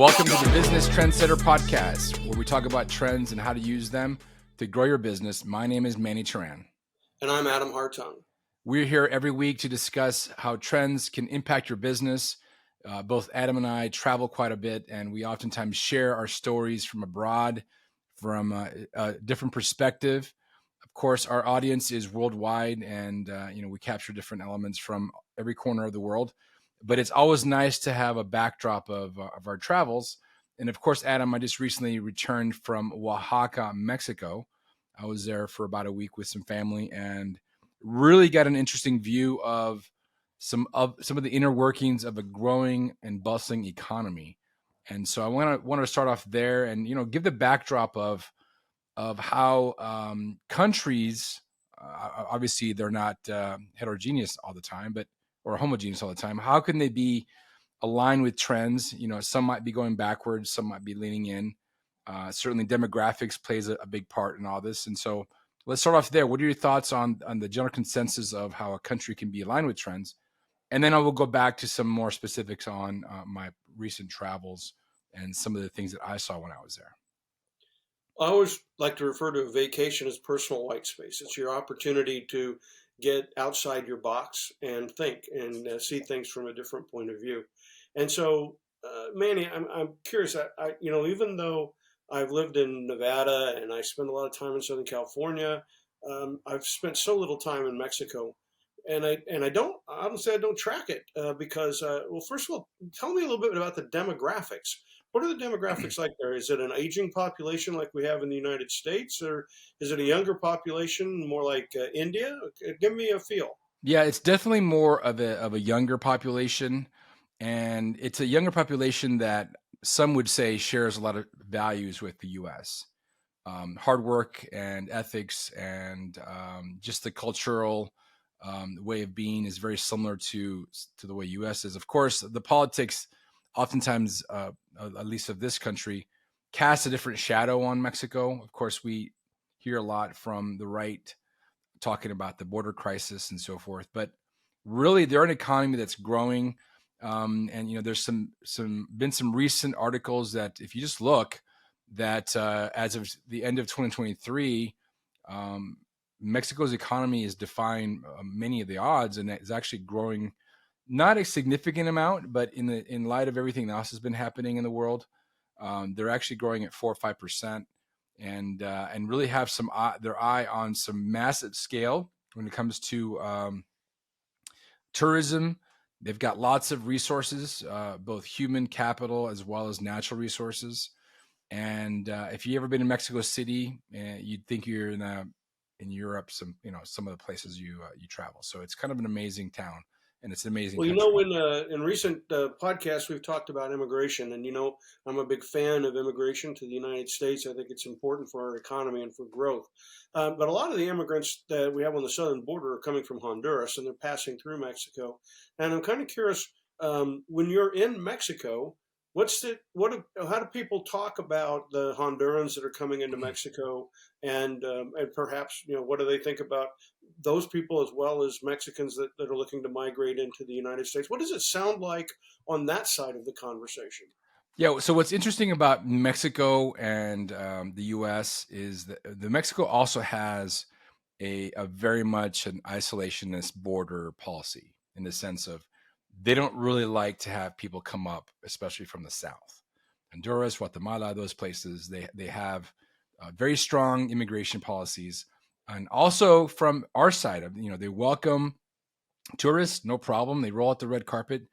Welcome to the Business Trendsetter podcast, where we talk about trends and how to use them to grow your business. My name is Manny. And I'm Adam Hartung. We're here every week to discuss how trends can impact your business. Both Adam and I travel quite a bit, and we oftentimes share our stories from abroad, from a different perspective. Of course, our audience is worldwide, and we capture different elements from every corner of the world. But it's always nice to have a backdrop of our travels. And of course, Adam, I just recently returned from Oaxaca, Mexico. I was there for about a week with some family and really got an interesting view of some of the inner workings of a growing and bustling economy. And so I want to start off there and give the backdrop of how countries, obviously they're not heterogeneous all the time, or homogeneous all the time. How can they be aligned with trends? Some might be going backwards, some might be leaning in. Certainly demographics plays a big part in all this. And so let's start off there. What are your thoughts on the general consensus of how a country can be aligned with trends? And then I will go back to some more specifics on my recent travels and some of the things that I saw when I was there. I always like to refer to a vacation as personal white space. It's your opportunity to get outside your box and think and see things from a different point of view. And so, Manny, I'm curious. Even though I've lived in Nevada and I spend a lot of time in Southern California, I've spent so little time in Mexico, and I don't honestly I don't track it because well, first of all, tell me a little bit about the demographics. What are the demographics like there? Is it an aging population like we have in the United States, or is it a younger population, more like India? Give me a feel. Yeah, it's definitely more of a younger population, and it's a younger population that some would say shares a lot of values with the U.S. Hard work and ethics, and just the cultural way of being is very similar to the way U.S. is. Of course, the politics, oftentimes, at least of this country, casts a different shadow on Mexico. Of course, we hear a lot from the right talking about the border crisis and so forth, but really they're an economy that's growing. And there's been some recent articles that if you just look that as of the end of 2023, Mexico's economy is defying many of the odds, and is actually growing not a significant amount, but in light of everything else that's been happening in the world, they're actually growing at 4 or 5%, and really have their eye on some massive scale when it comes to tourism. They've got lots of resources, both human capital as well as natural resources. And if you've ever been in Mexico City, you'd think you're in Europe. Some of the places you travel. So it's kind of an amazing town, and it's an amazing. Well, country. in recent podcasts we've talked about immigration, and I'm a big fan of immigration to the United States. I think it's important for our economy and for growth. But a lot of the immigrants that we have on the southern border are coming from Honduras, and they're passing through Mexico. And I'm kind of curious, when you're in Mexico, how do people talk about the Hondurans that are coming into Mexico, and perhaps what do they think about those people as well as Mexicans that are looking to migrate into the United States? What does it sound like on that side of the conversation? Yeah. So what's interesting about Mexico and the U.S. is that the Mexico also has a very much an isolationist border policy, in the sense of they don't really like to have people come up, especially from the south. Honduras, Guatemala, those places, they have very strong immigration policies. And also from our side of, they welcome tourists, no problem. They roll out the red carpet.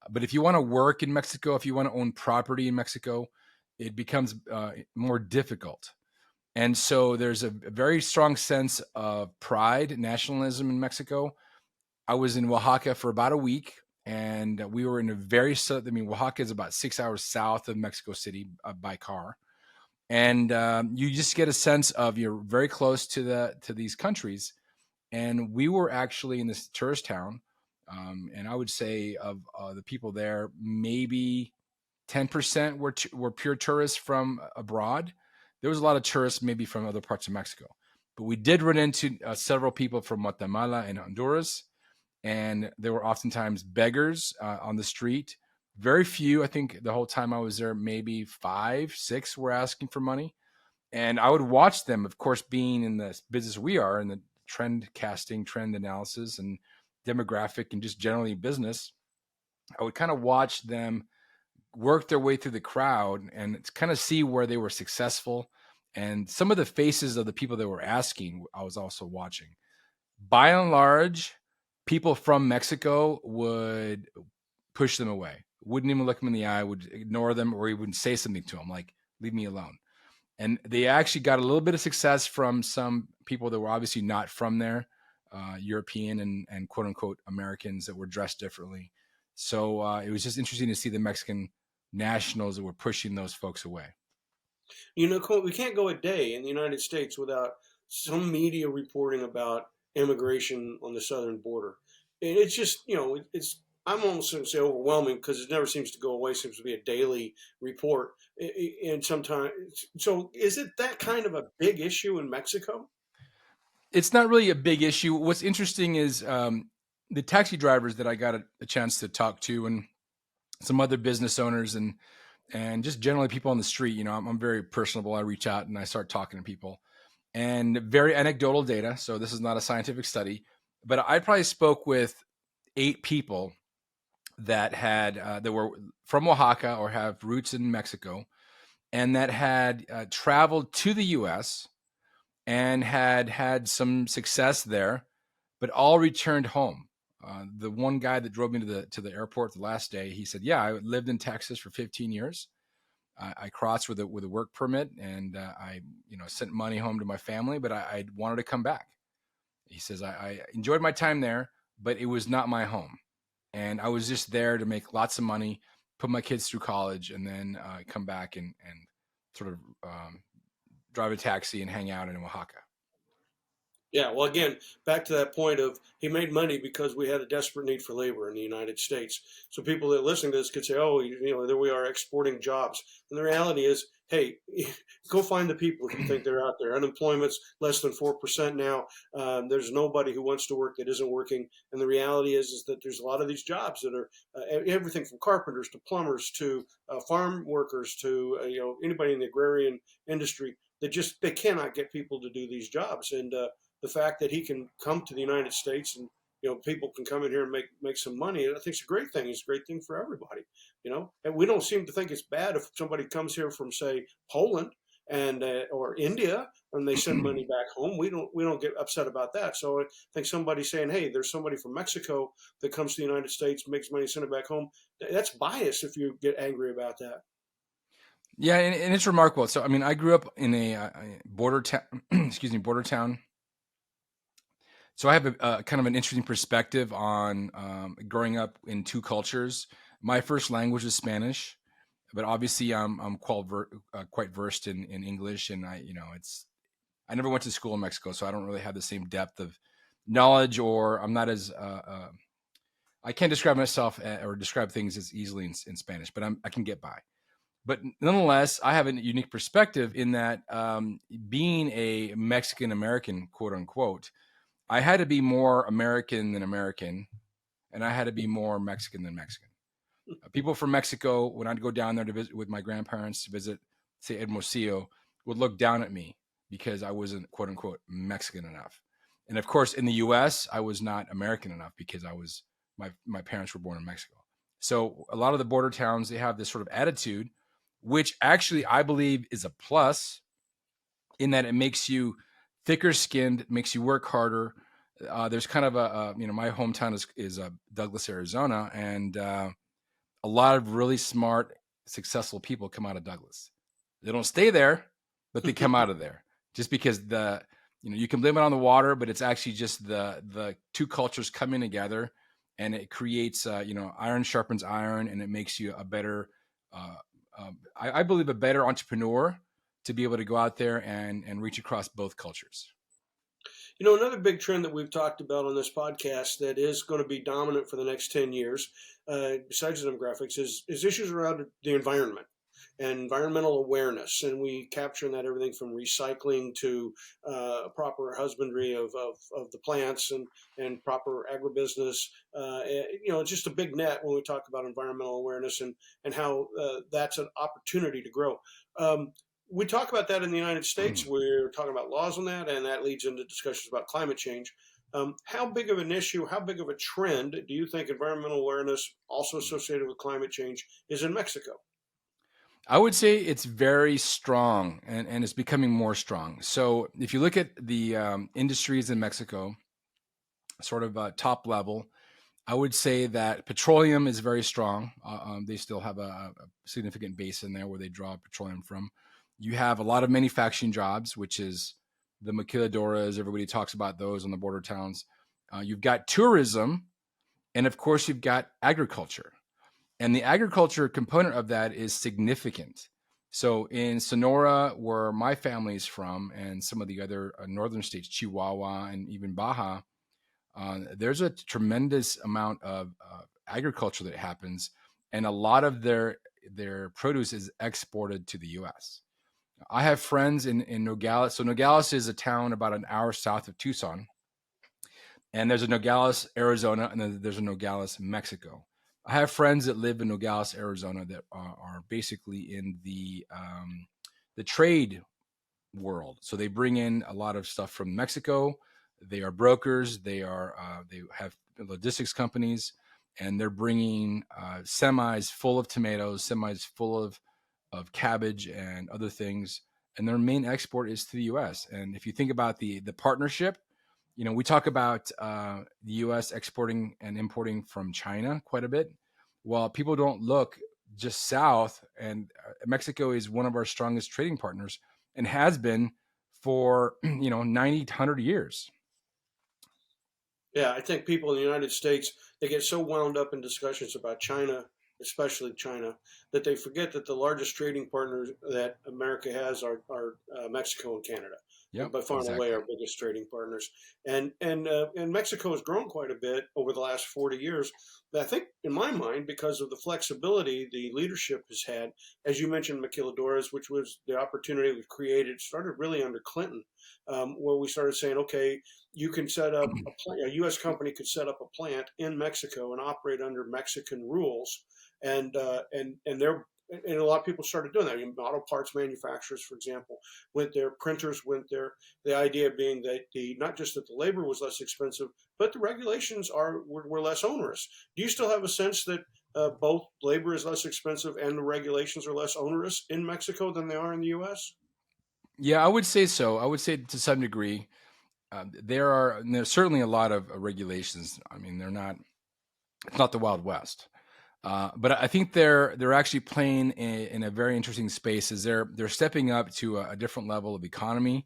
But if you want to work in Mexico, if you want to own property in Mexico, it becomes more difficult. And so there's a very strong sense of pride, nationalism in Mexico. I was in Oaxaca for about a week, and we were in Oaxaca is about 6 hours south of Mexico City by car. And you just get a sense of you're very close to these countries. And we were actually in this tourist town, and I would say of the people there, maybe 10% were pure tourists from abroad. There was a lot of tourists maybe from other parts of Mexico, but we did run into several people from Guatemala and Honduras, and there were oftentimes beggars on the street. Very few. I think the whole time I was there, maybe five, six were asking for money. And I would watch them, of course, being in the business we are, in the trend casting, trend analysis, and demographic, and just generally business. I would kind of watch them work their way through the crowd and kind of see where they were successful. And some of the faces of the people that were asking, I was also watching. By and large, people from Mexico would push them away, wouldn't even look them in the eye, would ignore them, or even say something to them like, leave me alone. And they actually got a little bit of success from some people that were obviously not from there, European and quote unquote Americans that were dressed differently. So it was just interesting to see the Mexican nationals that were pushing those folks away. We can't go a day in the United States without some media reporting about immigration on the southern border. And it's just, it's, I'm almost going to say overwhelming because it never seems to go away. It seems to be a daily report. And sometimes, so is it that kind of a big issue in Mexico? It's not really a big issue. What's interesting is the taxi drivers that I got a chance to talk to, and some other business owners, and just generally people on the street. I'm very personable. I reach out and I start talking to people, and very anecdotal data. So this is not a scientific study, but I probably spoke with 8 people that were from Oaxaca or have roots in Mexico, and that had traveled to the U.S. and had some success there, but all returned home. The one guy that drove me to the airport the last day, he said, "Yeah, I lived in Texas for 15 years. I crossed with a work permit, and I sent money home to my family, but I wanted to come back." He says, I enjoyed my time there, but it was not my home, and I was just there to make lots of money, put my kids through college, and then come back and sort of drive a taxi and hang out in Oaxaca. Yeah, well, again, back to that point of he made money because we had a desperate need for labor in the United States. So people that are listening to this could say, "Oh, there we are exporting jobs." And the reality is, hey, go find the people if you think they're out there. Unemployment's less than 4% now. There's nobody who wants to work that isn't working. And the reality is that there's a lot of these jobs that are everything from carpenters to plumbers to farm workers to anybody in the agrarian industry that just they cannot get people to do these jobs. And the fact that he can come to the United States and people can come in here and make some money, I think it's a great thing. It's a great thing for everybody. And we don't seem to think it's bad if somebody comes here from say Poland and or India and they send money back home. We don't get upset about that. So I think somebody saying, hey, there's somebody from Mexico that comes to the United States, makes money, send it back home. That's bias if you get angry about that. Yeah, and it's remarkable. So, I mean, I grew up in a border town, excuse me, border town. So I have a kind of an interesting perspective on growing up in two cultures. My first language is Spanish, but obviously I'm quite versed in English, and I never went to school in Mexico, so I don't really have the same depth of knowledge, or I'm not as I can't describe myself or describe things as easily in Spanish, but I can get by. But nonetheless, I have a unique perspective in that being a Mexican American, quote unquote, I had to be more American than American, and I had to be more Mexican than Mexican. People from Mexico, when I'd go down there to visit with my grandparents to visit, say, Hermosillo, would look down at me because I wasn't, quote unquote, Mexican enough. And of course, in the U.S., I was not American enough because my parents were born in Mexico. So a lot of the border towns, they have this sort of attitude, which actually I believe is a plus in that it makes you thicker skinned, makes you work harder. There's kind of my hometown is Douglas, Arizona, and a lot of really smart, successful people come out of Douglas. They don't stay there, but they come out of there just because you can blame it on the water, but it's actually just the two cultures coming together, and it creates iron sharpens iron, and it makes you a better, I believe, a better entrepreneur to be able to go out there and reach across both cultures. Another big trend that we've talked about on this podcast that is going to be dominant for the next 10 years, besides the demographics, is issues around the environment. and environmental awareness, and we capture in that everything from recycling to proper husbandry of the plants and proper agribusiness. It's just a big net when we talk about environmental awareness and how that's an opportunity to grow. Um, we talk about that in the United States. We're talking about laws on that, and that leads into discussions about climate change. How big of an issue, how big of a trend do you think environmental awareness, also associated with climate change, is in Mexico? I would say it's very strong, and it's becoming more strong. So if you look at the industries in Mexico, sort of top level, I would say that petroleum is very strong. They still have a significant basin there where they draw petroleum from. You have a lot of manufacturing jobs, which is the maquiladoras. Everybody talks about those on the border towns. You've got tourism, and of course, you've got agriculture. And the agriculture component of that is significant. So in Sonora, where my family is from, and some of the other northern states, Chihuahua and even Baja, there's a tremendous amount of agriculture that happens, and a lot of their produce is exported to the U.S. I have friends in Nogales. So Nogales is a town about an hour south of Tucson, and there's a Nogales, Arizona, and then there's a Nogales, Mexico. I have friends that live in Nogales, Arizona, that are basically in the trade world. So they bring in a lot of stuff from Mexico. They are brokers. They have logistics companies, and they're bringing semis full of tomatoes, semis full of cabbage and other things. And their main export is to the U.S. And if you think about the partnership, we talk about the U.S. exporting and importing from China quite a bit. Well, people don't look just south, and Mexico is one of our strongest trading partners and has been for 90 100 years. Yeah, I think people in the United States, they get so wound up in discussions about China, especially China, that they forget that the largest trading partners that America has are Mexico and Canada. Yep, By far and away exactly. our biggest trading partners, and Mexico has grown quite a bit over the last 40 years. But I think, in my mind, because of the flexibility the leadership has had, as you mentioned, maquiladoras, which was the opportunity we've created, started really under Clinton, where we started saying, okay, you can set up a plant, a U.S. company could set up a plant in Mexico and operate under Mexican rules, and they're and a lot of people started doing that. Auto parts manufacturers, for example, went there. Printers went there. The idea being that the not just that the labor was less expensive, but the regulations were less onerous. Do you still have a sense that both labor is less expensive and the regulations are less onerous in Mexico than they are in the U.S.? Yeah, I would say so. I would say to some degree. There's certainly a lot of regulations. I mean, it's not the Wild West. But I think they're actually playing in a very interesting space. Is they're stepping up to a different level of economy,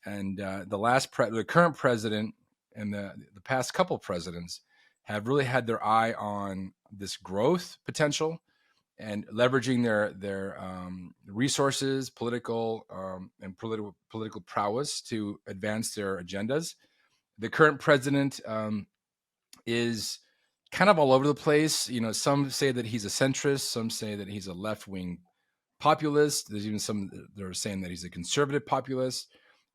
and the current president and the past couple presidents have really had their eye on this growth potential and leveraging their resources, political and political prowess to advance their agendas. The current president is kind of all over the place. Some say that he's a centrist, some say that he's a left wing populist. There's even some that are saying that he's a conservative populist.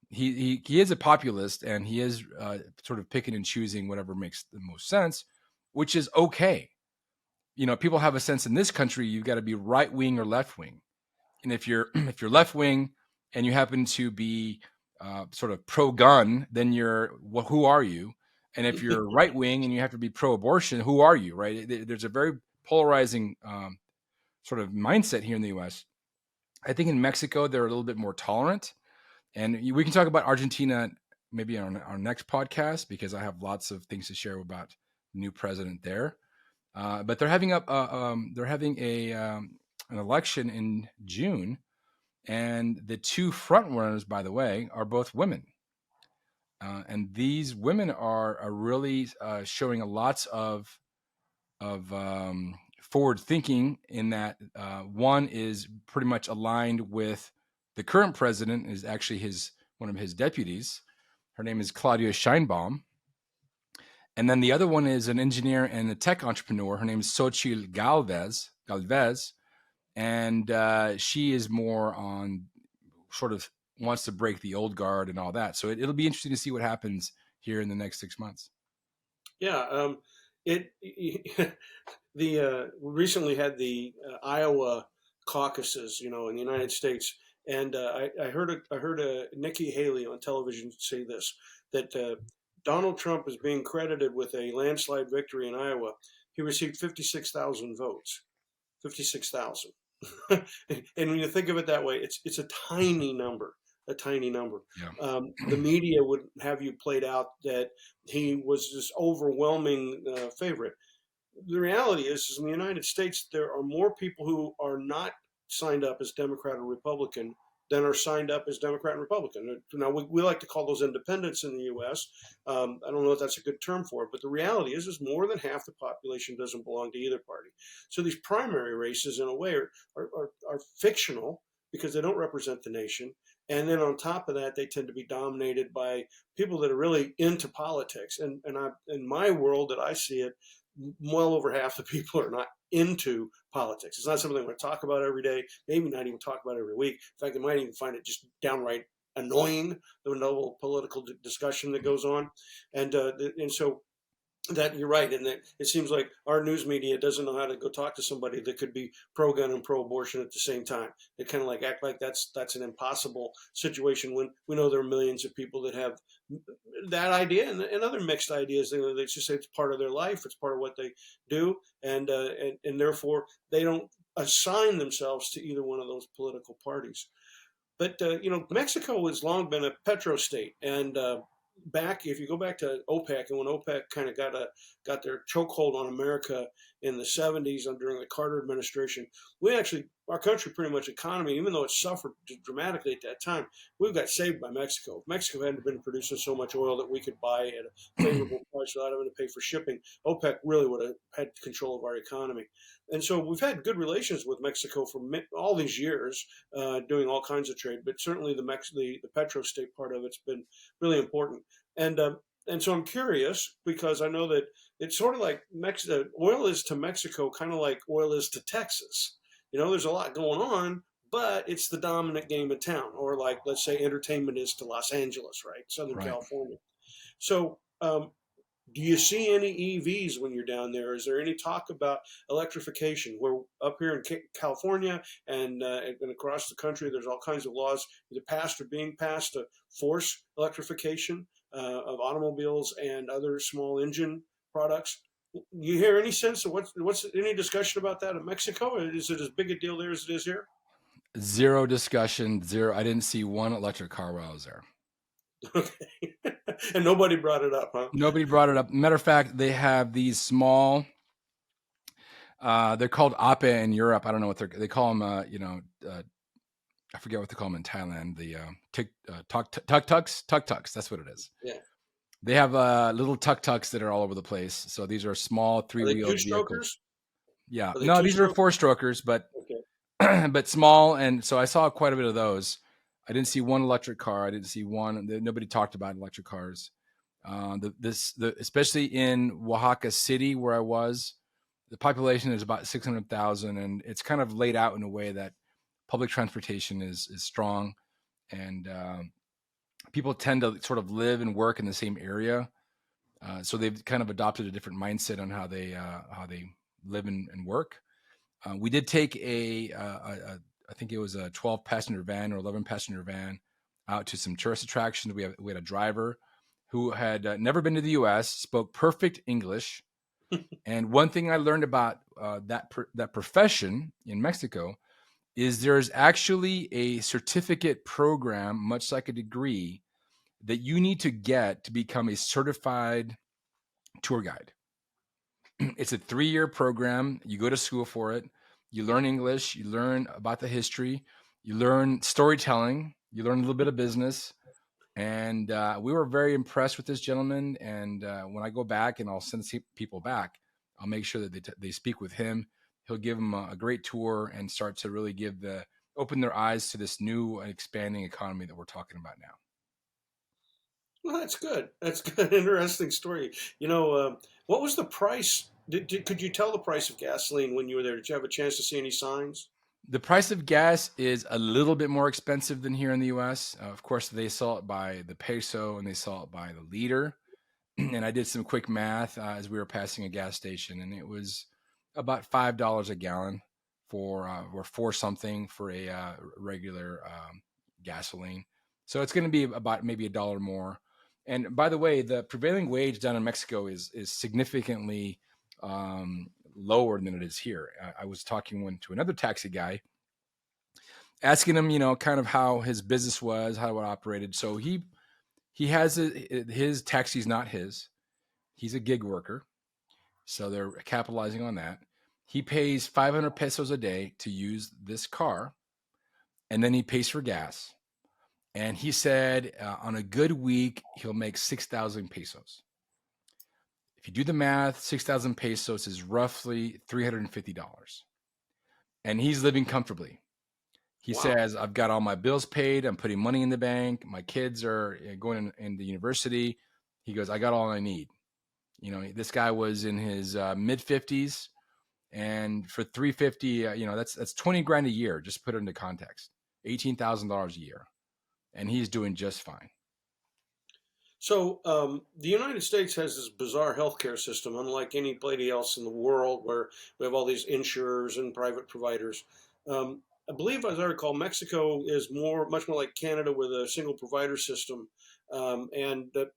He is a populist, and he is sort of picking and choosing whatever makes the most sense, which is okay. People have a sense in this country you've got to be right wing or left wing, and if you're if you're left wing and you happen to be sort of pro gun, then who are you? And if you're right wing and you have to be pro abortion, who are you? Right? There's a very polarizing sort of mindset here in the U.S. I think in Mexico they're a little bit more tolerant, and we can talk about Argentina maybe on our next podcast because I have lots of things to share about the new president there. But they're having an election in June, and the two front runners, by the way, are both women. And these women are really showing a lots of forward thinking in that one is pretty much aligned with the current president, is actually his one of his deputies. Her name is Claudia Scheinbaum. And then the other one is an engineer and a tech entrepreneur. Her name is Xochitl Galvez. and she is more on sort of wants to break the old guard and all that. So it'll be interesting to see what happens here in the next 6 months. Yeah, it the we recently had the Iowa caucuses, in the United States, and I heard Nikki Haley on television say this, that Donald Trump is being credited with a landslide victory in Iowa. He received 56,000 votes. 56,000. And when you think of it that way, it's a tiny number, a tiny number. Yeah. The media would have you played out that he was this overwhelming favorite. The reality is in the United States, there are more people who are not signed up as Democrat or Republican than are signed up as Democrat and Republican. Now, we like to call those independents in the U.S. I don't know if that's a good term for it, but the reality is more than half the population doesn't belong to either party. So these primary races, in a way, are fictional because they don't represent the nation. And then on top of that, they tend to be dominated by people that are really into politics. In my world that I see it, well over half the people are not into politics. It's not something they want to talk about every day, maybe not even talk about every week. In fact, they might even find it just downright annoying, the noble political discussion that goes on. And so that you're right, and that it seems like our news media doesn't know how to go talk to somebody that could be pro-gun and pro-abortion at the same time. They kind of like act like that's an impossible situation when we know there are millions of people that have that idea and other mixed ideas. They just say it's part of their life, it's part of what they do, and therefore they don't assign themselves to either one of those political parties. But Mexico has long been a petro state, and back if you go back to OPEC, and when OPEC kind of got their chokehold on America in the 70s during the Carter administration, our country pretty much economy, even though it suffered dramatically at that time, we got saved by Mexico. If Mexico hadn't been producing so much oil that we could buy at a favorable price without having to pay for shipping, OPEC really would have had control of our economy. And so we've had good relations with Mexico for all these years, doing all kinds of trade. But certainly the petro state part of it's been really important. And and so I'm curious because I know that it's sort of like oil is to Mexico, kind of like oil is to Texas. There's a lot going on, but it's the dominant game in town, or like let's say entertainment is to Los Angeles, right, Southern Right. California. So do you see any EVs when you're down there? Is there any talk about electrification? We're up here in California and across the country, there's all kinds of laws either passed or being passed to force electrification of automobiles and other small engine products. You hear any sense of what's any discussion about that in Mexico? Is it as big a deal there as it is here? Zero discussion. Zero. I didn't see one electric car while I was there. Okay, and nobody brought it up, huh? Nobody brought it up. Matter of fact, they have these small. They're called ape in Europe. I don't know what they call them. I forget what they call them in Thailand. The tuk tuks. That's what it is. Yeah. They have little tuk tuks that are all over the place. So these are small Are they two three-wheeled vehicles. strokers? Yeah, Are they no, two these are strokers? four strokers, but Okay. but small. And so I saw quite a bit of those. I didn't see one electric car. I didn't see one. Nobody talked about electric cars. Especially in Oaxaca City where I was, the population is about 600,000, and it's kind of laid out in a way that public transportation is strong, and people tend to sort of live and work in the same area. So they've kind of adopted a different mindset on how they live and work. We did take I think it was a 12 passenger van or 11 passenger van out to some tourist attractions. We had a driver who had never been to the U.S., spoke perfect English. And one thing I learned about that profession in Mexico is there's actually a certificate program, much like a degree, that you need to get to become a certified tour guide. It's a 3-year program. You go to school for it. You learn English. You learn about the history. You learn storytelling. You learn a little bit of business. And we were very impressed with this gentleman. And when I go back and I'll send people back, I'll make sure that they speak with him. He'll give them a great tour and start to really open their eyes to this new and expanding economy that we're talking about now. Well, that's good. That's good. Interesting story. What was the price? Could you tell the price of gasoline when you were there? Did you have a chance to see any signs? The price of gas is a little bit more expensive than here in the US. Of course, they sell it by the peso and they sell it by the liter. And I did some quick math as we were passing a gas station, and it was about $5 a gallon for or for something for a regular gasoline. So it's going to be about maybe $1 more. And by the way, the prevailing wage down in Mexico is significantly lower than it is here. I was talking to another taxi guy, asking him, kind of how his business was, how it operated. So he has his taxi's not his. He's a gig worker, so they're capitalizing on that. He pays 500 pesos a day to use this car, and then he pays for gas. And he said on a good week, he'll make 6,000 pesos. If you do the math, 6,000 pesos is roughly $350. And he's living comfortably. He Wow. says, I've got all my bills paid. I'm putting money in the bank. My kids are going in the university. He goes, I got all I need. This guy was in his mid 50s, and for 350, that's 20 grand a year. Just put it into context, $18,000 a year, and he's doing just fine. So the United States has this bizarre healthcare system, unlike anybody else in the world, where we have all these insurers and private providers. I believe, as I recall, Mexico is much more like Canada with a single provider system, and that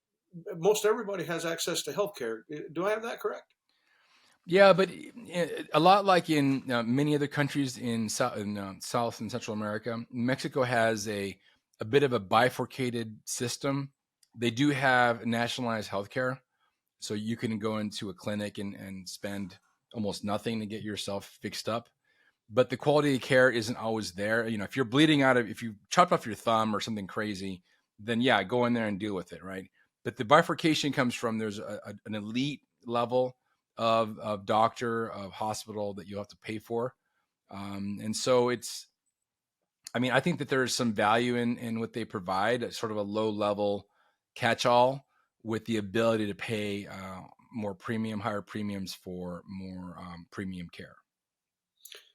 most everybody has access to healthcare. Do I have that correct? Yeah, but a lot like in many other countries in South and Central America, Mexico has a bit of a bifurcated system. They do have nationalized healthcare, so you can go into a clinic and spend almost nothing to get yourself fixed up. But the quality of care isn't always there. If you're bleeding if you chopped off your thumb or something crazy, then yeah, go in there and deal with it, right? But the bifurcation comes from there's an elite level of doctor, of hospital that you have to pay for. And so I think that there is some value in what they provide, sort of a low level catch all with the ability to pay higher premiums for more premium care.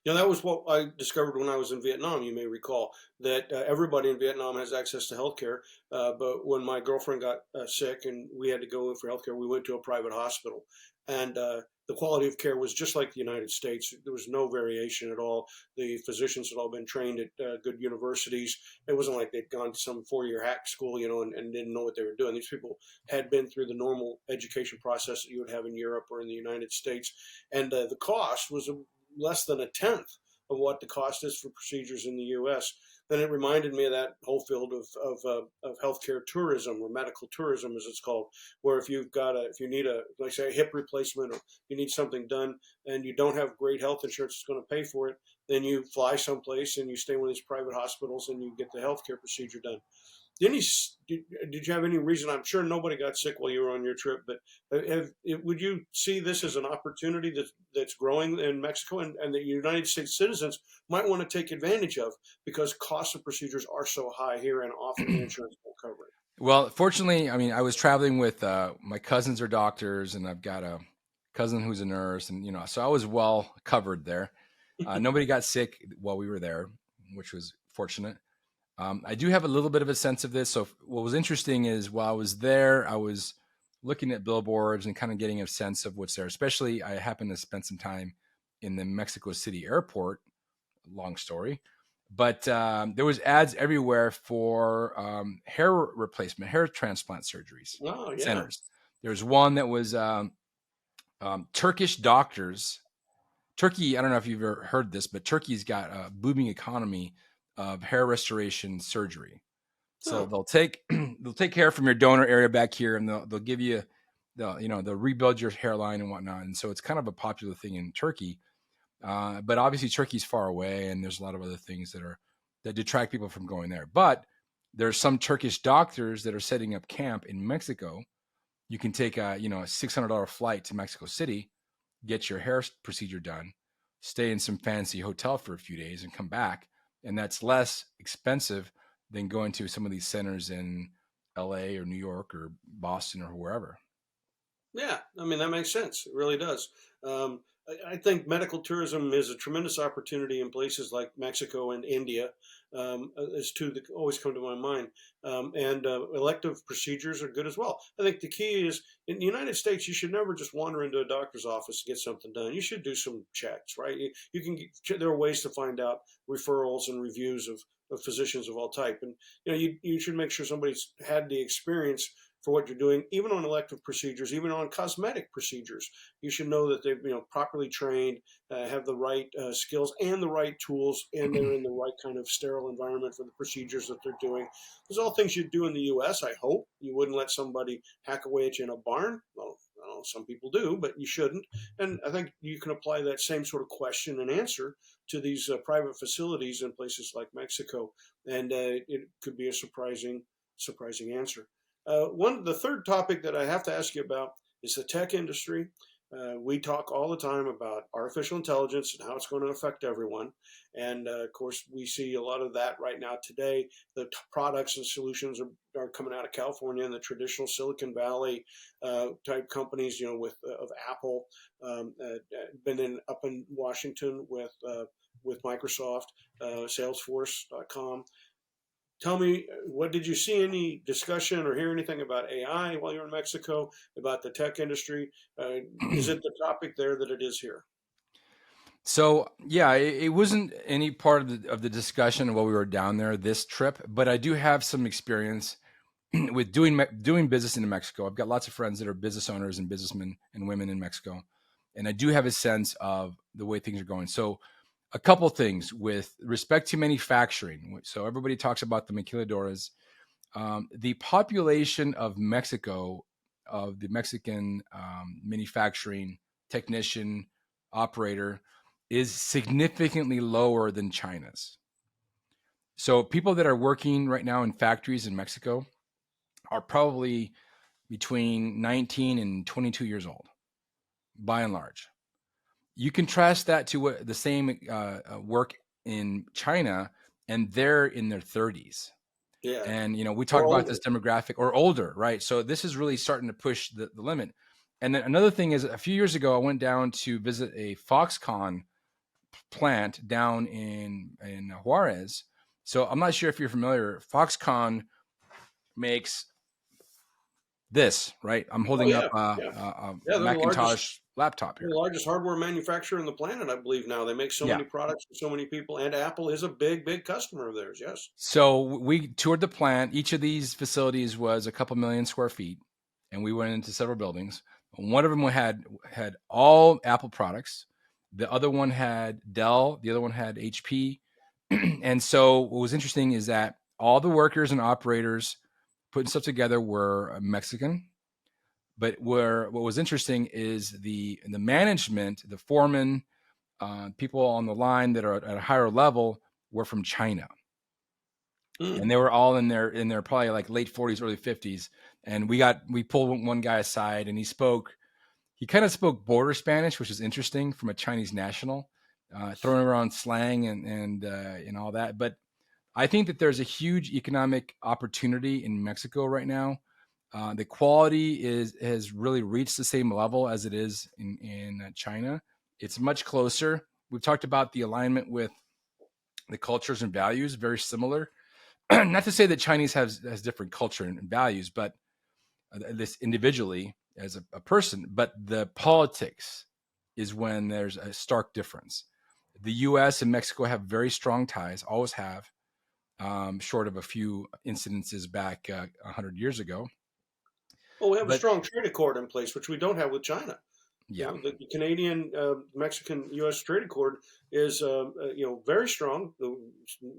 That was what I discovered when I was in Vietnam. You may recall that everybody in Vietnam has access to healthcare. But when my girlfriend got sick and we had to go in for healthcare, we went to a private hospital. And the quality of care was just like the United States. There was no variation at all. The physicians had all been trained at good universities. It wasn't like they'd gone to some 4-year hack school, and didn't know what they were doing. These people had been through the normal education process that you would have in Europe or in the United States. And the cost was less than a tenth of what the cost is for procedures in the U.S. Then it reminded me of that whole field of healthcare tourism, or medical tourism, as it's called, where if you need like say a hip replacement, or you need something done and you don't have great health insurance that's going to pay for it, then you fly someplace and you stay in one of these private hospitals and you get the healthcare procedure done. Did you have any reason? I'm sure nobody got sick while you were on your trip, but would you see this as an opportunity that's growing in Mexico, and that United States citizens might want to take advantage of, because costs of procedures are so high here and often the insurance won't cover it? Well, fortunately, I was traveling with my cousins are doctors, and I've got a cousin who's a nurse, and so I was well covered there. Nobody got sick while we were there, which was fortunate. I do have a little bit of a sense of this. So what was interesting is while I was there, I was looking at billboards and kind of getting a sense of what's there. Especially, I happened to spend some time in the Mexico City airport. Long story, but there was ads everywhere for hair replacement, hair transplant surgeries Oh yeah. centers. There's one that was Turkish doctors. Turkey, I don't know if you've ever heard this, but Turkey's got a booming economy of hair restoration surgery. So Huh. they'll take hair from your donor area back here, and they'll give you they'll rebuild your hairline and whatnot. And so it's kind of a popular thing in Turkey. But obviously Turkey's far away, and there's a lot of other things that detract people from going there. But there's some Turkish doctors that are setting up camp in Mexico. You can take a $600 flight to Mexico City, get your hair procedure done, stay in some fancy hotel for a few days, and come back, and that's less expensive than going to some of these centers in L.A. or New York or Boston or wherever. Yeah, I mean that makes sense. It really does. I think medical tourism is a tremendous opportunity in places like Mexico and India. As two that always come to my mind, and elective procedures are good as well. I think the key is in the United States, you should never just wander into a doctor's office and get something done. You should do some checks, right? You can there are ways to find out referrals and reviews of physicians of all type, and you should make sure somebody's had the experience for what you're doing, even on elective procedures, even on cosmetic procedures. You should know that they've properly trained, have the right skills and the right tools, and they're in the right kind of sterile environment for the procedures that they're doing. Those are all things you'd do in the U.S. I hope you wouldn't let somebody hack away at you in a barn. Well, I don't know, some people do, but you shouldn't. And I think you can apply that same sort of question and answer to these private facilities in places like Mexico, and it could be a surprising answer. The third topic that I have to ask you about is the tech industry. We talk all the time about artificial intelligence and how it's going to affect everyone. And of course, we see a lot of that right now today. The products and solutions are coming out of California and the traditional Silicon Valley type companies, with of Apple, up in Washington with Microsoft, Salesforce.com. Tell me, what did you see any discussion or hear anything about AI while you're in Mexico, about the tech industry? Is it the topic there that it is here? So yeah, it wasn't any part of the discussion while we were down there this trip, but I do have some experience with doing business in Mexico. I've got lots of friends that are business owners and businessmen and women in Mexico, and I do have a sense of the way things are going. So a couple things with respect to manufacturing. So everybody talks about the maquiladoras. The population of Mexico, of the Mexican manufacturing technician operator, is significantly lower than China's. So people that are working right now in factories in Mexico are probably between 19 and 22 years old, by and large. You contrast that to the same work in China, and they're in their 30s. Yeah, And we talk or about older. this demographic or older, right? So this is really starting to push the limit. And then another thing is, a few years ago, I went down to visit a Foxconn plant down in Juarez. So I'm not sure if you're familiar. Foxconn makes this, right? I'm Oh holding up yeah, yeah, a yeah. Macintosh laptop They're here. the largest hardware manufacturer on the planet, I believe. Now they make so Yeah. many products for so many people, and Apple is a big customer of theirs. Yes. So we toured the plant. Each of these facilities was a couple million square feet, and we went into several buildings. One of them had all Apple products. The other one had Dell. The other one had HP. And so what was interesting is that all the workers and operators putting stuff together were Mexican. But what was interesting is the management, the foremen, people on the line that are at a higher level were from China, and Mm. they were all in their probably like late 40s, early 50s. And we pulled one guy aside, and he kind of spoke border Spanish, which is interesting from a Chinese national, throwing around slang and all that. But I think that there's a huge economic opportunity in Mexico right now. The quality has really reached the same level as it is in China. It's much closer. We've talked about the alignment with the cultures and values, very similar. Not to say that Chinese has different culture and values, but this individually as a person, but the politics is when there's a stark difference. The U.S. and Mexico have very strong ties, always have, short of a few incidences back 100 years ago. Well, we have a But strong trade accord in place, which we don't have with China. yeah, The Canadian, Mexican, U.S. trade accord is, very strong,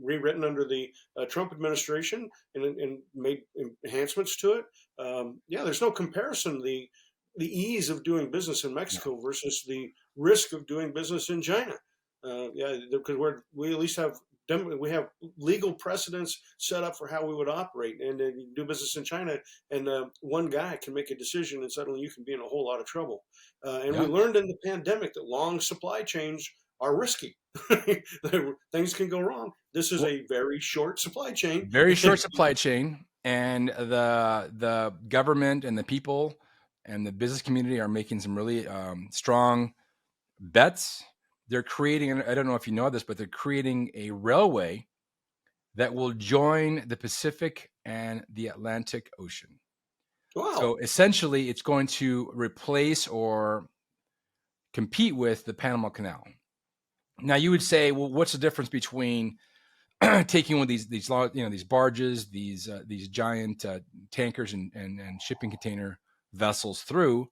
rewritten under the Trump administration and made enhancements to it. Yeah, there's no comparison. The ease of doing business in no, Mexico versus the risk of doing business in China. Yeah, because we at least have we have legal precedents set up for how we would operate, and then you do business in China, and one guy can make a decision, and suddenly you can be in a whole lot of trouble. And we yeah, learned in the pandemic that long supply chains are risky. Things can go wrong. This is well, a very short supply chain. very short supply chain, and the government and the people and the business community are making some really strong bets. They're creating, I don't know if you know this, but they're creating a railway that will join the Pacific and the Atlantic Ocean. Wow. So essentially, it's going to replace or compete with the Panama Canal. Now, you would say, well, what's the difference between taking one of these long, these barges, these giant tankers and shipping container vessels through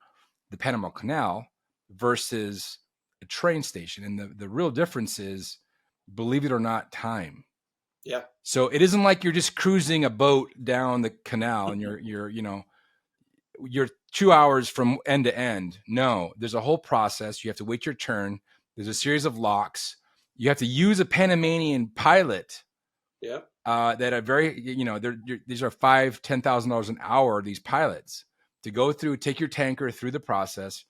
the Panama Canal versus a train station? And the real difference is, believe it or not, time. Yeah. So it isn't like you're just cruising a boat down the canal and you're 2 hours from end to end. No, there's a whole process. You have to wait your turn. There's a series of locks. You have to use a Panamanian pilot Yeah. that are very, these are $5,000-$10,000 an hour. These pilots to go through, take your tanker through the process.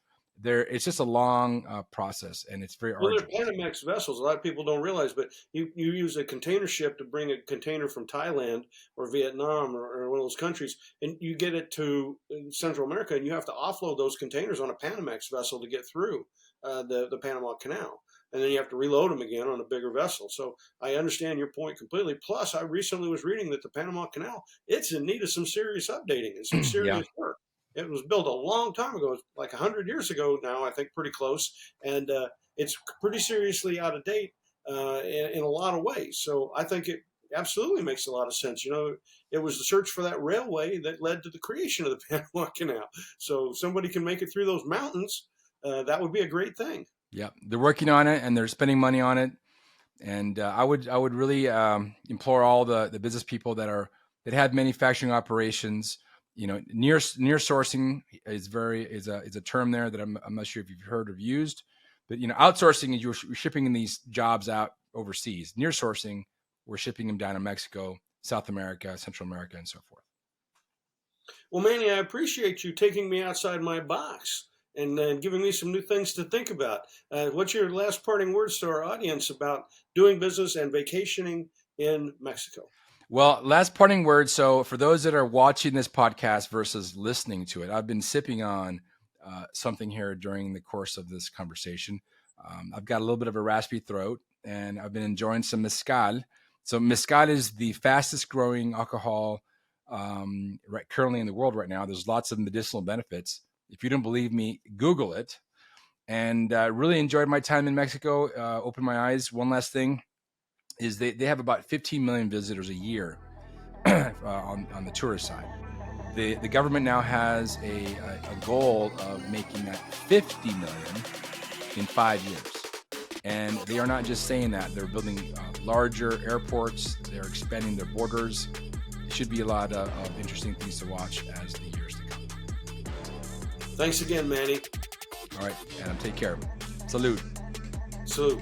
It's just a long process, and it's very Well, they're arduous. Panamax vessels. A lot of people don't realize, but you use a container ship to bring a container from Thailand or Vietnam or one of those countries, and you get it to Central America, and you have to offload those containers on a Panamax vessel to get through the Panama Canal. And then you have to reload them again on a bigger vessel. So I understand your point completely. Plus, I recently was reading that the Panama Canal, it's in need of some serious updating and some Yeah. serious work. It was built a long time ago, like 100 years ago now, I think, pretty close. And it's pretty seriously out of date in a lot of ways. So I think it absolutely makes a lot of sense. It was the search for that railway that led to the creation of the Panama Canal. So if somebody can make it through those mountains, that would be a great thing. Yeah, they're working on it and they're spending money on it. And I would really implore all the business people that have manufacturing operations. Near sourcing is a term there that I'm not sure if you've heard or used, but outsourcing is you're shipping these jobs out overseas. Near sourcing, we're shipping them down to Mexico, South America, Central America, and so forth. Well, Manny, I appreciate you taking me outside my box and giving me some new things to think about. What's your last parting words to our audience about doing business and vacationing in Mexico? Well, last parting word. So for those that are watching this podcast versus listening to it, I've been sipping on something here during the course of this conversation. I've got a little bit of a raspy throat, and I've been enjoying some mezcal. So mezcal is the fastest growing alcohol currently in the world right now. There's lots of medicinal benefits. If you don't believe me, Google it. And really enjoyed my time in Mexico. Opened my eyes. One last thing is they have about 15 million visitors a year on the tourist side. The government now has a goal of making that 50 million in 5 years. And they are not just saying that. They're building larger airports. They're expanding their borders. It should be a lot of interesting things to watch as the years to come. Thanks again, Manny. All right, Adam, take care. Salute. Salute.